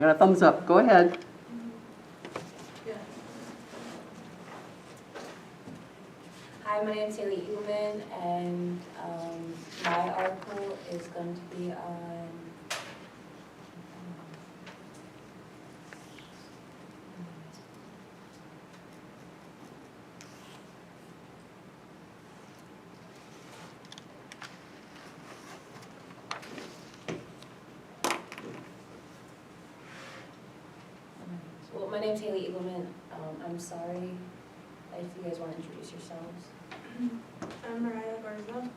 Got a thumbs up, go ahead. Hi, my name is Haley Eagleman, and my article is going to be on well, my name is Haley Eagleman. I'm sorry if you guys want to introduce yourselves. I'm Mariah Garza.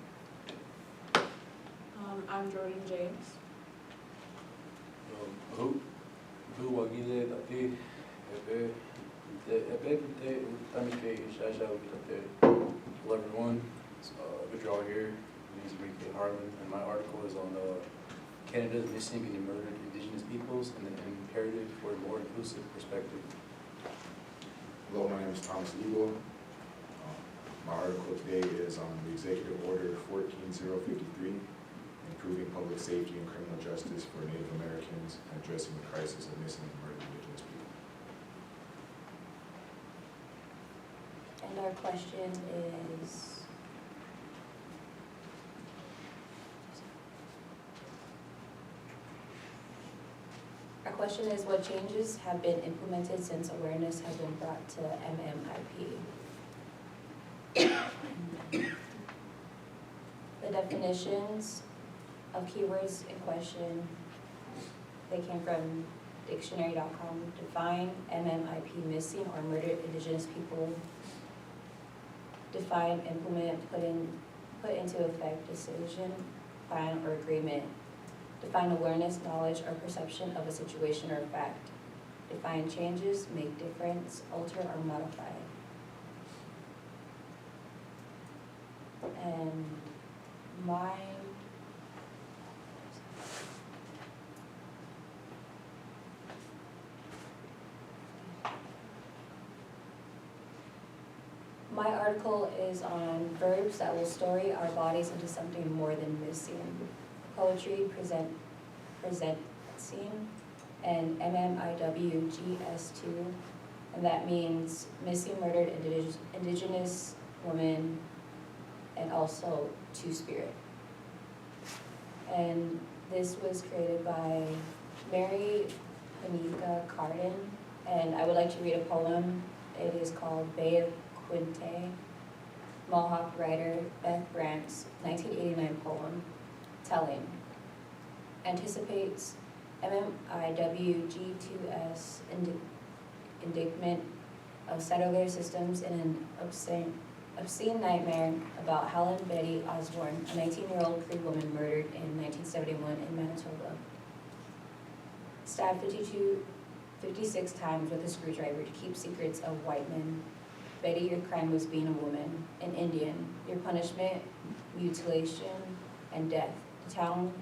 I'm Jordan James. Wagile Tati, Hello everyone, good you're all here. My name is Enrique Harlan, and my article is on Canada's missing and murdered Indigenous peoples and an imperative for a more inclusive perspective. Hello, my name is Thomas Eagle. My article today is on the Executive Order 14053, improving public safety and criminal justice for Native Americans and addressing the crisis of missing and murdered Indigenous people. And our question is, what changes have been implemented since awareness has been brought to MMIP? The definitions of keywords in question, they came from dictionary.com. Define MMIP, missing or murdered Indigenous people. Define, implement, put into effect, decision, plan, or agreement. Define awareness, knowledge, or perception of a situation or fact. Define changes, make difference, alter, or modify. And my article is on verbs that will story our bodies into something more than missing. Poetry, presenting, and MMIWGS2, and that means missing, murdered, Indigenous woman, and also two-spirit. And this was created by Mary Panika Carden, and I would like to read a poem. It is called Bay of Quinte, Mohawk writer Beth Brandt's 1989 poem, Telling. Anticipates MMIWG2S indictment of settler systems in an obscene nightmare about Helen Betty Osborne, a 19-year-old Cree woman murdered in 1971 in Manitoba. Stabbed 56 times with a screwdriver to keep secrets of white men. Betty, your crime was being a woman, an Indian. Your punishment, mutilation, and death. The town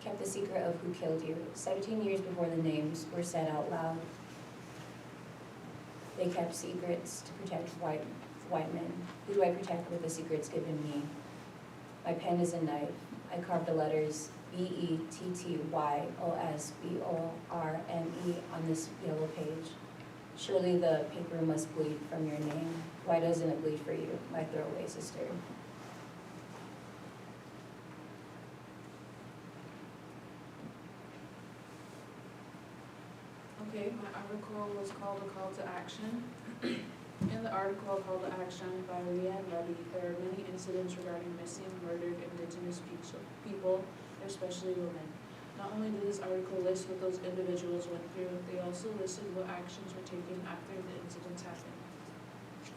kept the secret of who killed you. 17 years before the names were said out loud, they kept secrets to protect white men. Who do I protect with the secrets given me? My pen is a knife. I carved the letters BETTYOSBORME on this yellow page. Surely the paper must bleed from your name. Why doesn't it bleed for you, my throwaway sister? Okay, my article was called A Call to Action. In the article, Call to Action by Leanne Levy, there are many incidents regarding missing, murdered Indigenous people, especially women. Not only did this article list what those individuals went through, they also listed what actions were taken after the incidents happened.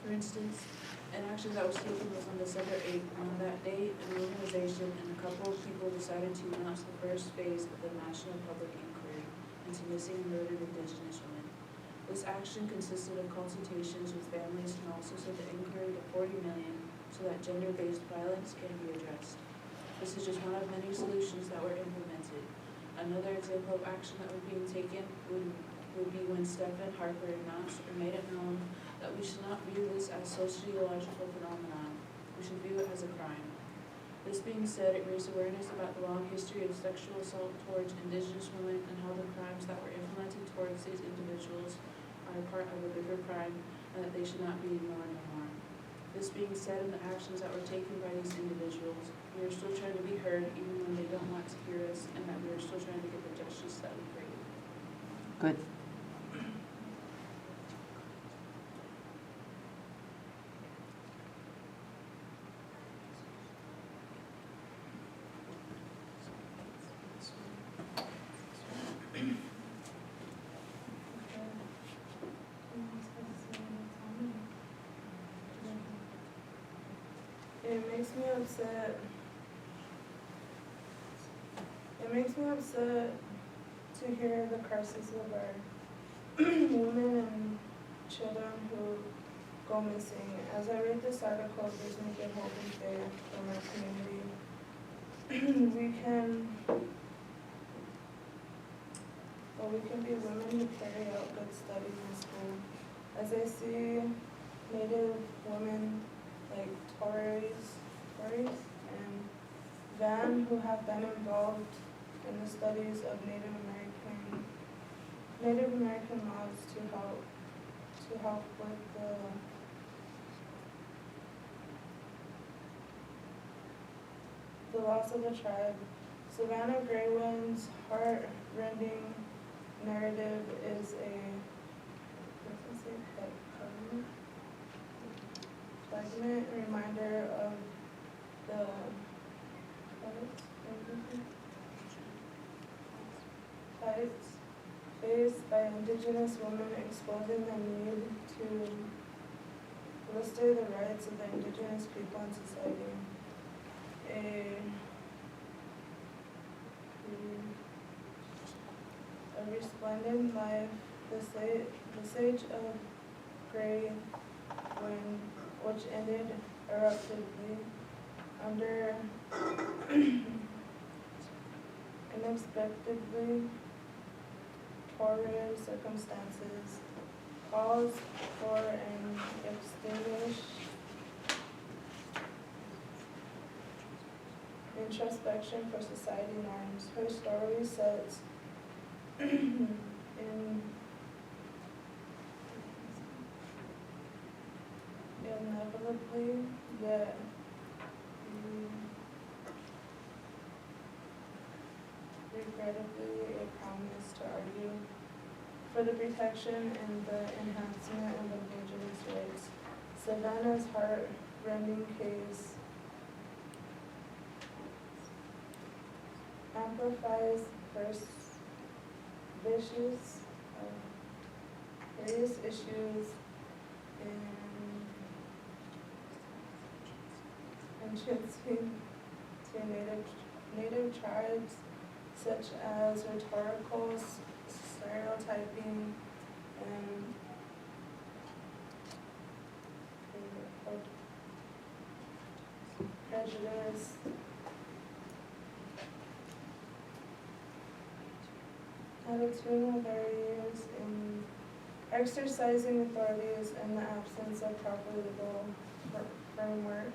For instance, an action that was taken was on December 8th. On that day, an organization and a couple of people decided to announce the first phase of the National Public Inquiry into missing and murdered Indigenous women. This action consisted of consultations with families and also set the inquiry to 40 million so that gender-based violence can be addressed. This is just one of many solutions that were implemented. Another example of action that was being taken would be when Stephen Harper announced or made it known that we should not view this as sociological phenomenon. We should view it as a crime. This being said, it raised awareness about the long history of sexual assault towards Indigenous women and how the crimes that were implemented because these individuals are part of a bigger crime and that they should not be ignored or harmed. This being said, in the actions that were taken by these individuals, we are still trying to be heard even when they don't want to hear us, and that we are still trying to get the justice that we crave. Good. It makes me upset. It makes me upset to hear the crisis of our women and children who go missing. As I read this article, it gives me good hope and faith for my community. We can be women who carry out good studies in school. As I see Native women like Torres and Van who have been involved in the studies of Native American laws to help with the loss of the tribe. Savannah Graywin's heart-rending narrative is a poignant reminder of the fights faced by Indigenous women, exposing the need to foster the rights of the Indigenous people in society. A resplendent life, the Sage of Grey, which ended abruptly under unexpectedly horrid circumstances, calls for an extinguished introspection for society norms. Her story sets inevitably, yet regrettably a promise to argue for the protection and the enhancement of Indigenous rights. Savannah's heart-rending case amplifies various issues entrancing to native tribes, such as rhetorical stereotyping and prejudice. Attitudinal barriers in exercising authorities in the absence of proper legal framework.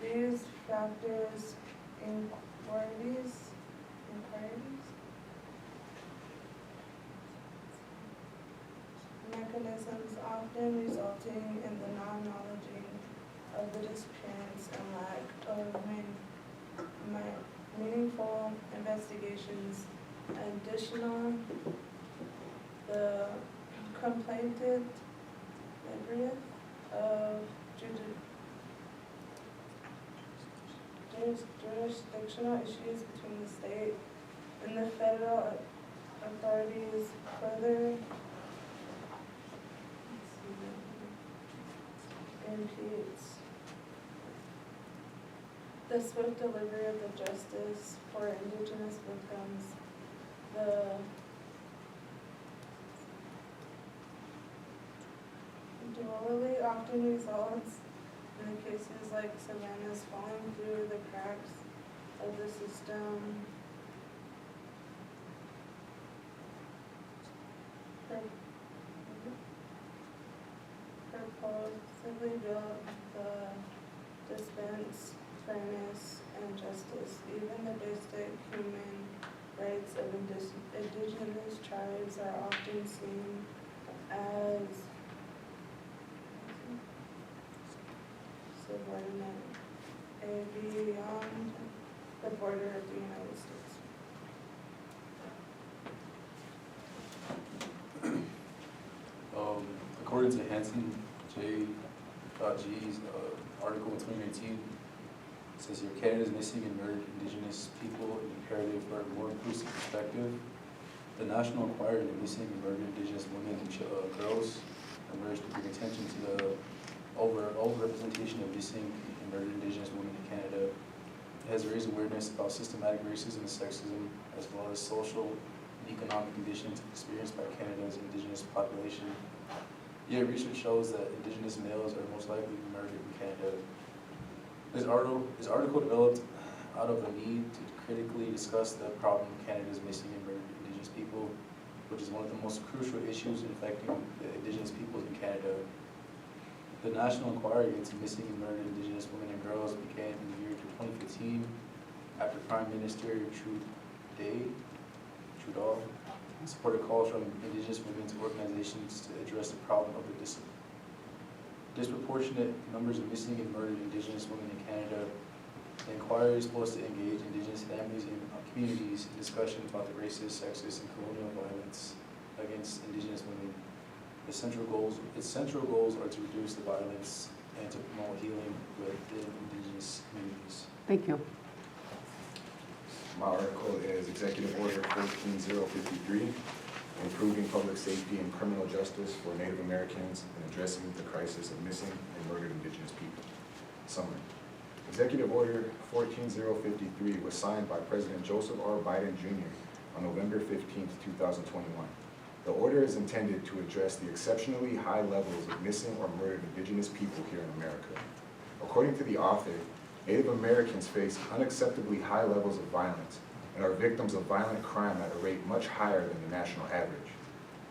These factors inquiries mechanisms often resulting in the non-knowledging of the disappearance and lack of meaningful investigations. Additional, the complainant of jurisdictional issues between the state and the federal authorities further impedes the swift delivery of the justice for Indigenous victims. The duality often results in the cases like Savannah's falling through the cracks of the system. Purposely built the dispense fairness and justice, even the basic human rights of indigenous tribes are often seen as subordinate beyond the border of the United States. According to Hanson J. G's article in 2019, it says here, Canada's missing and murdered Indigenous people, an imperative for a more inclusive perspective. The National Enquirer into missing and murdered Indigenous women and girls emerged to bring attention to the overrepresentation of missing and murdered Indigenous women in Canada. It has raised awareness about systematic racism and sexism, as well as social and economic conditions experienced by Canada's Indigenous population. Yet research shows that Indigenous males are most likely to be murdered in Canada. This article developed out of a need to critically discuss the problem Canada's missing and murdered Indigenous people, which is one of the most crucial issues affecting the Indigenous peoples in Canada. The National Inquiry into missing and murdered Indigenous women and girls began in the year 2015 after Prime Minister Trudeau supported calls from Indigenous women's organizations to address the problem of the disproportionate numbers of missing and murdered Indigenous women in Canada. The inquiry is supposed to engage Indigenous families and communities in discussions about the racist, sexist, and colonial violence against Indigenous women. Its central goals are to reduce the violence and to promote healing within Indigenous communities. Thank you. My article is Executive Order 14053, improving public safety and criminal justice for Native Americans and addressing the crisis of missing and murdered Indigenous people. Summary. Executive Order 14053 was signed by President Joseph R. Biden Jr. on November 15, 2021. The order is intended to address the exceptionally high levels of missing or murdered Indigenous people here in America. According to the author, Native Americans face unacceptably high levels of violence and are victims of violent crime at a rate much higher than the national average.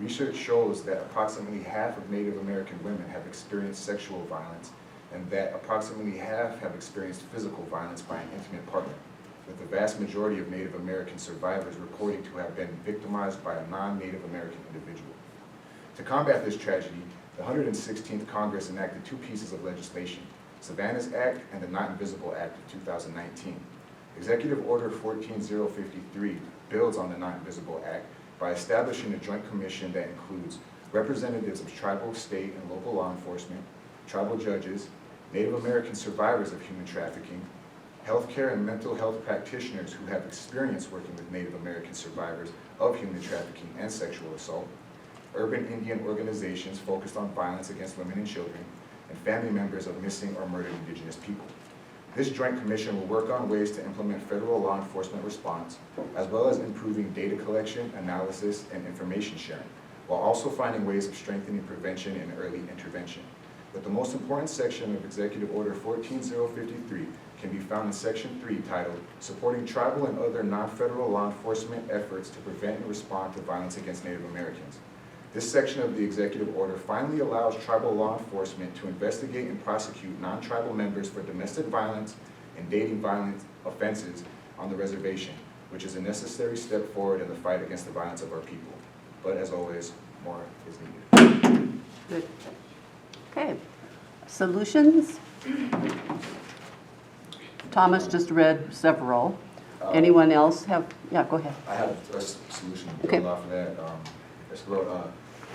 Research shows that approximately half of Native American women have experienced sexual violence and that approximately half have experienced physical violence by an intimate partner, with the vast majority of Native American survivors reporting to have been victimized by a non-Native American individual. To combat this tragedy, the 116th Congress enacted two pieces of legislation, Savannah's Act and the Not Invisible Act of 2019. Executive Order 14053 builds on the Not Invisible Act by establishing a joint commission that includes representatives of tribal, state, and local law enforcement, tribal judges, Native American survivors of human trafficking, healthcare and mental health practitioners who have experience working with Native American survivors of human trafficking and sexual assault, urban Indian organizations focused on violence against women and children, and family members of missing or murdered Indigenous people. This Joint Commission will work on ways to implement federal law enforcement response, as well as improving data collection, analysis, and information sharing, while also finding ways of strengthening prevention and early intervention. But the most important section of Executive Order 14053 can be found in Section 3 titled, Supporting Tribal and Other Non-Federal Law Enforcement Efforts to Prevent and Respond to Violence Against Native Americans. This section of the executive order finally allows tribal law enforcement to investigate and prosecute non-tribal members for domestic violence and dating violence offenses on the reservation, which is a necessary step forward in the fight against the violence of our people. But as always, more is needed. Good. Okay. Solutions? Thomas just read several. Anyone else have? Yeah, go ahead. I have a solution to Okay. build off of that.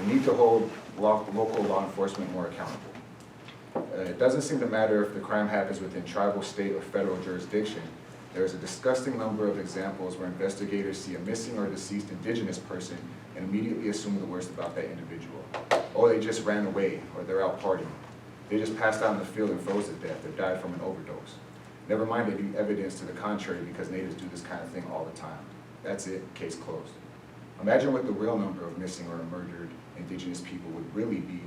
We need to hold local law enforcement more accountable. It doesn't seem to matter if the crime happens within tribal, state, or federal jurisdiction. There is a disgusting number of examples where investigators see a missing or deceased Indigenous person and immediately assume the worst about that individual. Oh, they just ran away, or they're out partying. They just passed out in the field and froze to death, or died from an overdose. Never mind any evidence to the contrary, because natives do this kind of thing all the time. That's it, case closed. Imagine what the real number of missing or murdered Indigenous people would really be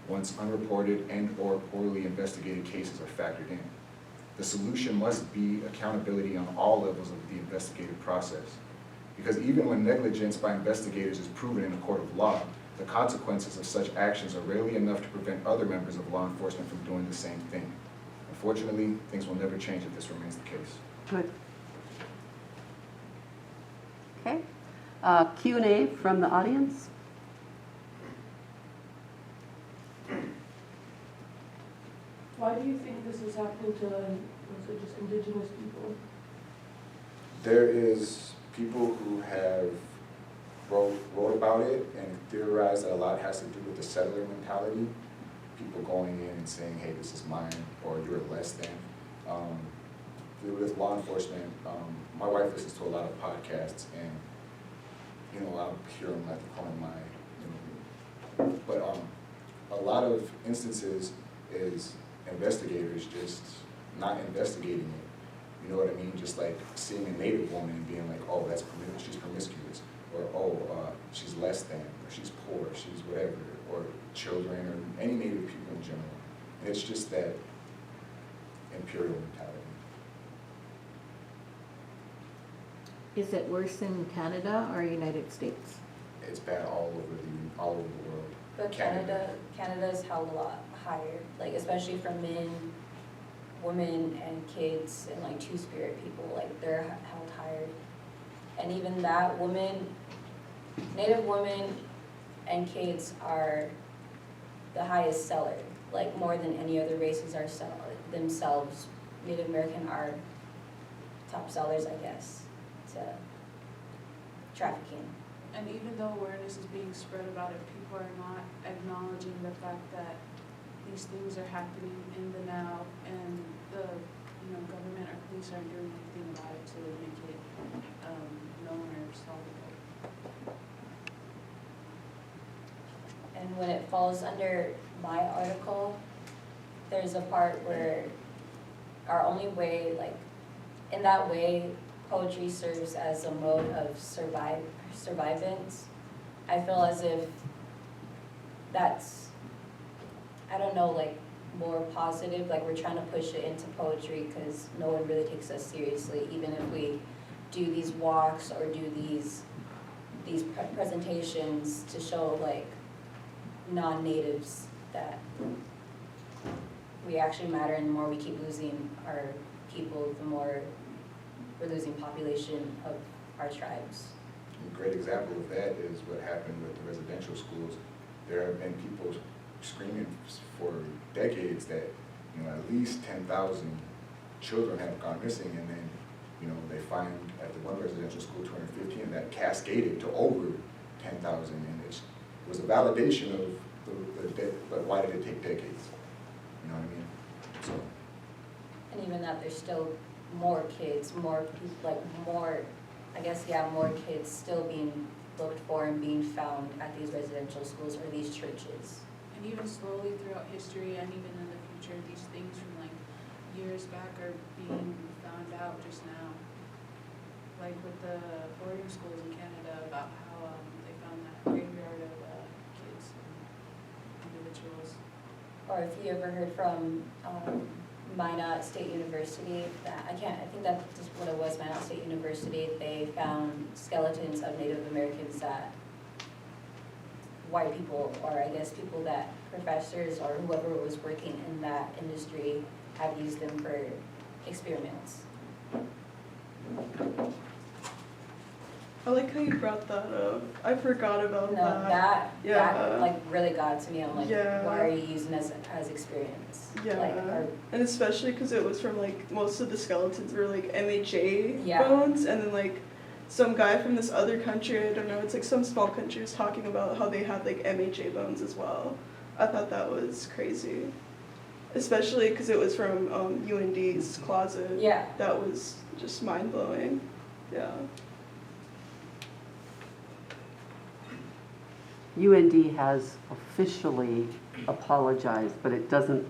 once unreported and or poorly investigated cases are factored in. The solution must be accountability on all levels of the investigative process. Because even when negligence by investigators is proven in a court of law, the consequences of such actions are rarely enough to prevent other members of law enforcement from doing the same thing. Unfortunately, things will never change if this remains the case. Good. Okay. Q&A from the audience? Why do you think this is happening to, was it just indigenous people? There is people who have wrote about it and theorized that a lot has to do with the settler mentality. People going in and saying, hey, this is mine, or you're less than. With law enforcement, my wife listens to a lot of podcasts, and I'll hear them at the corner of my, but a lot of instances is investigators just not investigating it. You know what I mean? Just like seeing a Native woman and being like, oh, she's promiscuous, or oh, she's less than, or she's poor, she's whatever, or children, or any Native people in general. And it's just that imperial mentality. Is it worse in Canada or United States? It's bad all over the world. But Canada's held a lot higher, like especially for men, women, and kids, and like two-spirit people, like they're held higher. And even that, Native women and kids are the highest seller, like more than any other races are themselves. Native American are top sellers, I guess, to trafficking. And even though awareness is being spread about it, people are not acknowledging the fact that these things are happening in the now, and the government or police aren't doing anything about it to make it known or solvable. And when it falls under my article, there's a part where our only way, like, in that way, poetry serves as a mode of survivance. I feel as if that's, I don't know, like more positive, like we're trying to push it into poetry because no one really takes us seriously, even if we do these walks or do these presentations to show like non-natives that we actually matter, and the more we keep losing our people, the more we're losing population of our tribes. A great example of that is what happened with the residential schools. There have been people screaming for decades that at least 10,000 children have gone missing, and then they find at the one residential school 215, and that cascaded to over 10,000, and it was a validation of but why did it take decades? You know what I mean? So. And even that, there's still more kids, more kids still being looked for and being found at these residential schools or these churches. And even slowly throughout history, and even in the future, these things from like years back are being found out just now. Like with the boarding schools in Canada, about how they found that graveyard of kids and individuals. Or if you ever heard from Minot State University, I think that's just what it was, Minot State University, they found skeletons of Native Americans that white people, or I guess people that professors or whoever was working in that industry have used them for experiments. I like how you brought that up. I forgot about No, that Yeah. like really got to me. I'm like, Yeah. why are you using as experiments? Yeah, Like, and especially because it was from like most of the skeletons were like MHA Yeah. bones, and then like some guy from this other country, I don't know, it's like some small country, was talking about how they had like MHA bones as well. I thought that was crazy, especially because it was from UND's closet. yeah. That was just mind blowing. Yeah. UND has officially apologized, but it doesn't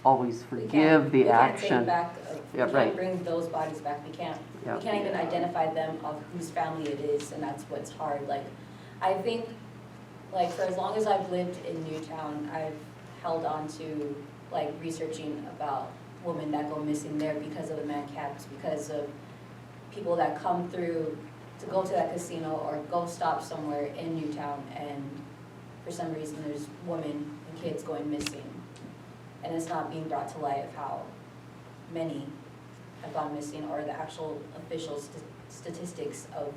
always forgive the we action. Can't take back, Yeah, we right. can't bring those bodies back. We can't even identify them of whose family it is, and that's what's hard. Like, I think, like for as long as I've lived in Newtown, I've held on to like researching about women that go missing there because of the man camps, because of people that come through to go to that casino or go stop somewhere in Newtown, and for some reason there's women and kids going missing. And it's not being brought to light of how many have gone missing or the actual official statistics of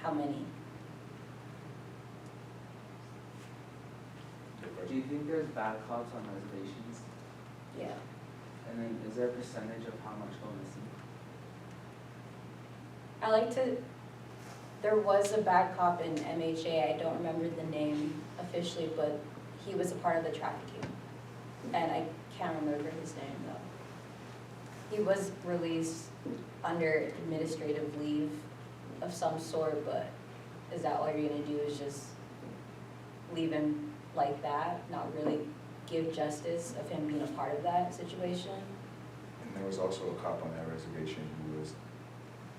how many. Do you think there's bad cops on reservations? Yeah. And then is there a percentage of how much go missing? I like to, there was a bad cop in MHA, I don't remember the name officially, but he was a part of the trafficking. And I can't remember his name though. He was released under administrative leave of some sort, but is that all you're gonna do is just leave him like that, not really give justice of him being a part of that situation? And there was also a cop on that reservation who was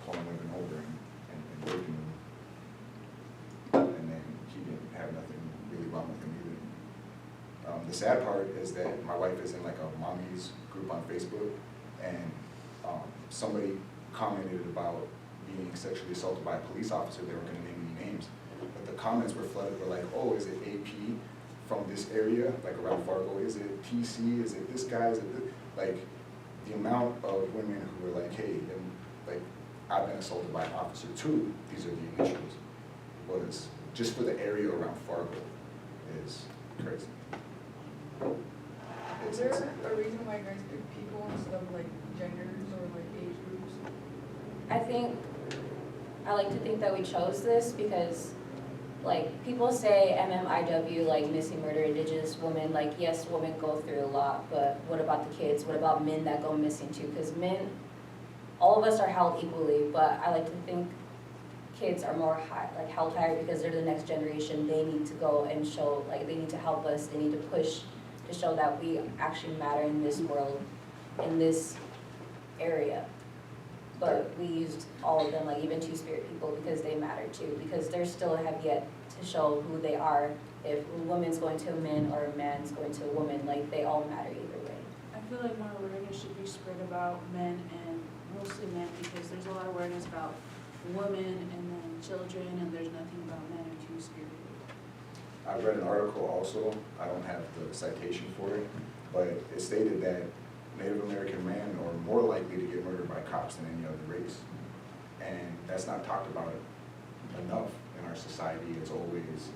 pulling women over and raping them. And then he didn't have nothing really wrong with him either. The sad part is that my wife is in like a mommy's group on Facebook, and somebody commented about being sexually assaulted by a police officer. They weren't gonna name any names, but the comments were flooded, were like, oh, is it AP from this area, like around Fargo? Is it TC? Is it this guy? Is it this? Like, the amount of women who were like, hey, like, I've been assaulted by an officer too, these are the initials, was just for the area around Fargo is crazy. Is there a reason why you guys pick people instead of like genders or like age groups? I like to think that we chose this because, like, people say MMIW, like missing, murder, indigenous women, like, yes, women go through a lot, but what about the kids? What about men that go missing too? Because men, all of us are held equally, but I like to think kids are more held higher because they're the next generation. They need to go and show, like, they need to help us, they need to push to show that we actually matter in this world, in this area. But we used all of them, like even Two-Spirit people, because they matter too, because they still have yet to show who they are. If a woman's going to a man or a man's going to a woman, like, they all matter either way. I feel like more awareness should be spread about men, and mostly men, because there's a lot of awareness about women and then children, and there's nothing about men or Two-Spirit. I read an article also, I don't have the citation for it, but it stated that Native American men are more likely to get murdered by cops than any other race. And that's not talked about enough in our society. It's always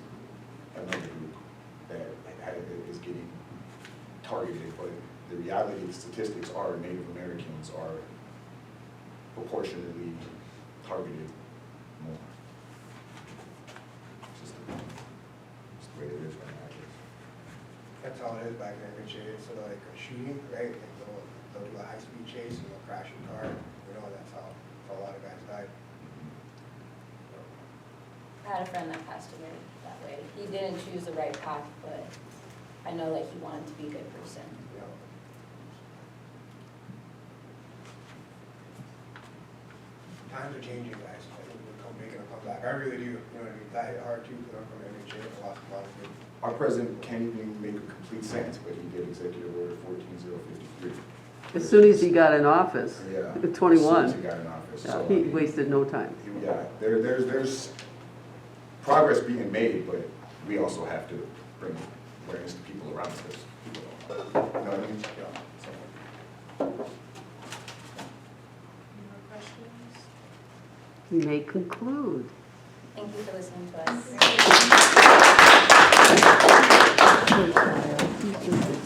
another group that is getting targeted, but the reality, the statistics are Native Americans are proportionately targeted more. It's just the way it is right now, I guess. That's all it is back there in MHA. It's sort of like a shooting, right? Like they'll do a high-speed chase and they'll crash your car. You know, that's how a lot of guys died. I had a friend that passed away that way. He didn't choose the right path, but I know that he wanted to be a good person. You know. Times are changing, guys. I think we're making a comeback. I really do. You know what I mean? That hit hard too, because I'm from MHA and I lost a lot of people. Our president can't even make a complete sentence, but he did Executive Order 14053. As soon as he got in office, Yeah. at 21, As soon as he got in office. yeah, So, he wasted no time. Yeah, there's progress being made, but we also have to bring awareness to people around us. People don't know. You know what I mean? Yeah. So. Any more questions? You may conclude. Thank you for listening to us. Good child. Teach us